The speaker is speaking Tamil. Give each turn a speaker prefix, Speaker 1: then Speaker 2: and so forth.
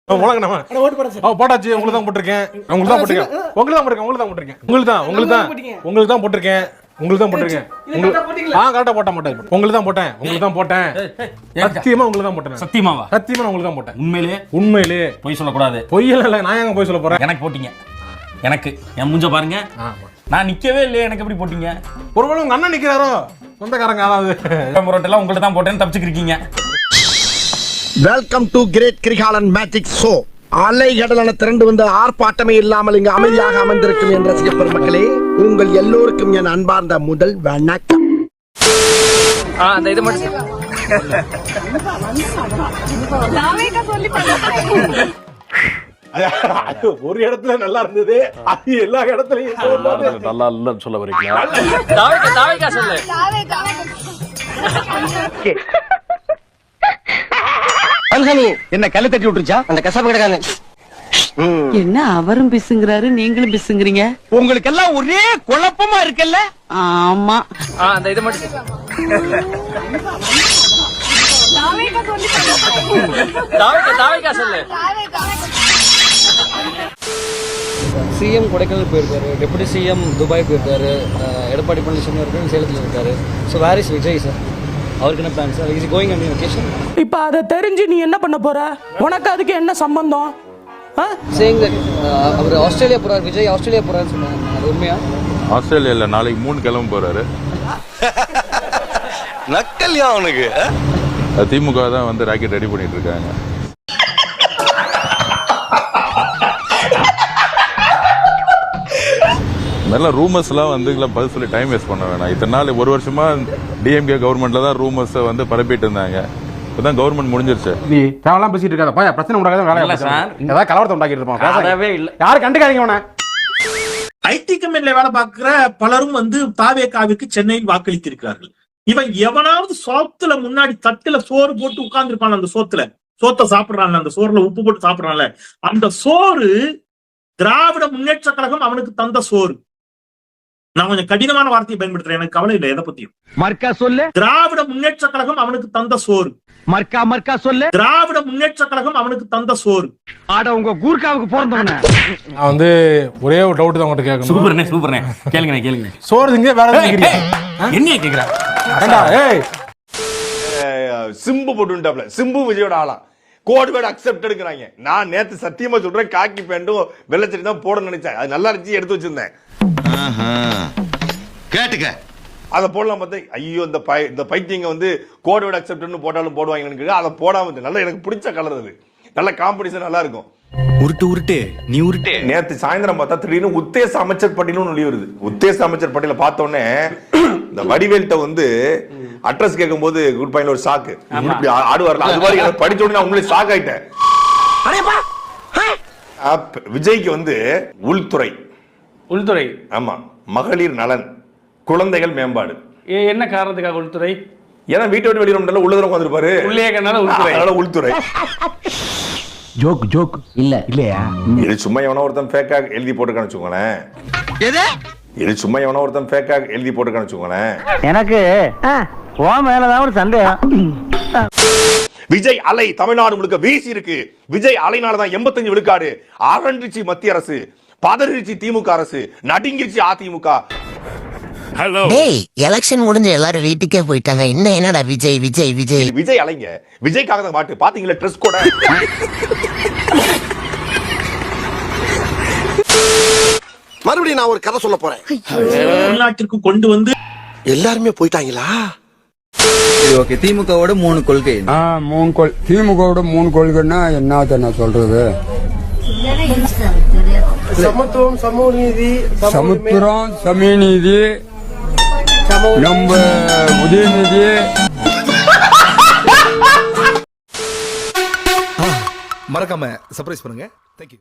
Speaker 1: போட்டாச்சு. உங்களுக்கு தான் போட்டிருக்கேன். உங்களுக்கு தான் போட்டிருக்கேன். கரெக்டா போட்ட மாட்டேன். உங்களுக்கு தான் போட்டேன். சத்தியமா உங்களுக்கு தான் போட்டேன்.
Speaker 2: சத்தியமாவா?
Speaker 1: சத்தியமா உங்களுக்கு தான் போட்டேன்.
Speaker 2: உண்மையிலே பொய் சொல்லக்கூடாது.
Speaker 1: பொய்யெல்லாம் இல்ல. நான் எங்க போய் சொல்ல போறேன்?
Speaker 2: எனக்கு போட்டீங்க. எனக்கு என் மூஞ்ச பாருங்க. நான் நிக்கவே இல்லையே. எனக்கு எப்படி போட்டீங்க?
Speaker 1: ஒருவேளை உங்க அண்ணன் நிக்கிறாரோ? சொந்தக்காரங்க யாராவது
Speaker 2: முரட்டெல்லாம் உங்கள்ட்ட தான் போட்டேன்னு தப்பிச்சுக்கிருக்கீங்க.
Speaker 3: Welcome to great Kirikalan magic show. அலைகடலான திரண்டு வந்து ஆர்ப்பாட்டமே இல்லாமல் இங்கு அமைதியாக அமர்ந்திருக்கும் என் ரசிக பெருமக்களே, உங்கள் எல்லோருக்கும் என் அன்பார்ந்த முதல் வணக்கம்.
Speaker 1: ஒரு இடத்துல நல்லா இருந்தது, அது எல்லா இடத்துலயும் நல்லா இல்லன்னு சொல்ல வரீங்களா?
Speaker 3: என்ன கல்ல தட்டி விட்டுருச்சா அந்த கசாப்பு கிடக்காங்க?
Speaker 4: என்ன அவரும் பிசுங்கிறாரு, நீங்களும் பிசுங்கிறீங்க.
Speaker 3: உங்களுக்கு எல்லாம் ஒரே குழப்பமா இருக்குல்ல?
Speaker 4: ஆமா.
Speaker 2: அந்த இது மட்டும்
Speaker 5: சிஎம் கொடைக்கானல் போயிருக்காரு, டெபுட்டி சிஎம் துபாய் போயிருக்காரு, எடப்பாடி பழனிசாமி அவர்கள் சேலத்தில் இருக்காரு. So where is Vijay sir? அவருக்கு என்ன plan sir? Is going on vacation?
Speaker 4: இப்ப அதை தெரிஞ்சு நீ என்ன பண்ண போற? உனக்கு அதுக்கு என்ன சம்பந்தம்?
Speaker 5: சேயிங் தட் அவர் ஆஸ்திரேலியா போறாரு, விஜய் ஆஸ்திரேலியா போறாருன்னு சொன்னாங்க. அது உண்மையா?
Speaker 6: ஆஸ்திரேலியால நாளைக்கு 3 கிழமை போறாரு.
Speaker 3: நக்கல்யா அவனுக்கு.
Speaker 6: திமுக தான் வந்து ராக்கெட் ரெடி பண்ணிட்டு இருக்காங்க. நல்ல ரூமர்ஸ்லாம் வந்து பதில் சொல்லி டைம் வேஸ்ட் பண்ண வேணாம். இத்தனை நாள் ஒரு வருஷமா டிஎம்கே கவர்மெண்ட்ல தான் ரூமர்ஸை வந்து பரப்பிட்டு இருந்தாங்க. இப்பதான் கவர்மெண்ட் முடிஞ்சிருச்சு.
Speaker 1: நீ தேவலாம் பேசிட்டு இருக்காத. பிரச்சனை உண்டாக்காத வேலை சார். ஏதாவது கலவரத்தை உண்டாக்கிட்டு இருப்பான். யாரும் கண்டுக்காதீங்க அவனை.
Speaker 7: ஐடி கம்பெனில வேலை பார்க்கிற பலரும் வந்து தாவேகாவிற்கு சென்னையில் வாக்களித்திருக்கிறார்கள். இவன் எவனாவது சோத்துல முன்னாடி தட்டுல சோறு போட்டு உட்கார்ந்து இருப்பான். அந்த சோத்தை சாப்பிடுறான்ல, அந்த சோறுல உப்பு போட்டு சாப்பிடுறான்ல, அந்த சோறு திராவிட முன்னேற்ற கழகம் அவனுக்கு தந்த சோறு. நான் கொஞ்சம் கடினமான வார்த்தையை பயன்படுத்துறேன், எனக்கு கவலை இல்லை எதை பத்தியும்.
Speaker 3: மர்க்கா சொல்லு.
Speaker 7: திராவிட முன்னேற்ற கழகம் அவனுக்கு தந்த சோறு.
Speaker 3: மர்க்கா சொல்லு.
Speaker 7: திராவிட முன்னேற்ற கழகம் அவனுக்கு தந்த சோறு.
Speaker 3: ஆட உங்க கூர்க்காவுக்கு பிறந்தவன.
Speaker 1: நான் வந்து ஒரே ஒரு டவுட் தான் உங்ககிட்ட கேட்கணும்.
Speaker 2: சூப்பர்ண்ணே கேளுங்க.
Speaker 1: சோறு திங்க வேற
Speaker 2: என்ன கேக்குறா?
Speaker 8: சிம்பு போட்டுட்டாப்ல. சிம்பு விஜயோட ஆளா கோட் வேர்டு அக்செப்ட் எடுக்கிறாங்க. நான் நேத்து சத்தியமா சொல்றேன், காக்கி பேண்டும் வெள்ளச்சரி தான் போட நினைச்சேன். அது நல்லா இருந்துச்சு, எடுத்து வச்சிருந்தேன்.
Speaker 3: கேட்டுக்க
Speaker 8: அதை போடலாம் பார்த்தா ஐயோ இந்த பைத்தியங்க வந்து கோட் வேர்டு அக்செப்ட்னு போட்டாலும் போடுவாங்க. அதை போடாம நல்லா எனக்கு பிடிச்ச கலர். அது நல்ல காம்படிஷன், நல்லா இருக்கும்.
Speaker 3: உருட்டு நீ உருட்டு.
Speaker 8: நேத்து சாயந்தரம் பார்த்தா திடீர்னு உத்தேச அமைச்சர் பட்டியலும் வெளியே வருது. உத்தேச அமைச்சர் பட்டியல பார்த்த உடனே இந்த வடிவேல்ட்ட வந்து அட்ரஸ் கேட்கும் போது குட் பாயிண்ட் ஒரு ஷாக்கு ஆடுவார்ல, அது மாதிரி படிச்ச உடனே நான் உண்மையிலே ஷாக் ஆயிட்டேன். விஜய்க்கு வந்து உள்துறை. ஆமா, மகளிர் நலன், குழந்தைகள் மேம்பாடு.
Speaker 5: என்ன காரணத்துக்காக உள்துறை?
Speaker 8: ஏன்னா வீட்டை விட்டு வெளியே உள்ளதரம் உட்காந்துருப்பாரு. உள்துறை
Speaker 3: ஜோக் இல்லையா?
Speaker 8: இது சும்மா எவனோ ஒருத்தன் ஃபேக்கா எழுதி போட்டுக்கான்னு வச்சுக்கோங்களேன்.
Speaker 3: எனக்கு உன் மேலதான் ஒரு சந்தேகம்.
Speaker 8: விஜய் அலை தமிழ்நாடு முழுக்க வீசி இருக்கு. விஜய் அலைனாலதான் 85 விழுக்காடு. அரண்டிச்சு மத்திய அரசு, பதறிச்சு திமுக அரசு, நடுங்கிருச்சு அதிமுக.
Speaker 9: டேய், எலெக்ஷன் முடிஞ்ச எல்லாரும் வீட்டுக்கே போயிட்டாங்க. என்னடா விஜய்
Speaker 8: அலைங்க. விஜய்க்காக தான் பாட்டு பாத்தீங்களா? ட்ரெஸ் கூட
Speaker 3: மறுபடியும் நான் ஒரு கதை சொல்ல போறேன்.
Speaker 7: தமிழ்நாட்டிற்கு கொண்டு வந்து
Speaker 3: எல்லாருமே போயிட்டாங்களா?
Speaker 5: ஓகே, திமுகவோட 3 கொள்கை.
Speaker 10: திமுகவோட 3 கொள்கைன்னா என்ன சொல்றது?
Speaker 3: சமத்துவம், சமூகநீதி,
Speaker 10: சமுத்திரம், சமயநீதி, நம்ம உதயநிதி.
Speaker 3: மறக்காம சர்ப்ரைஸ் பண்ணுங்க. தேங்க்யூ.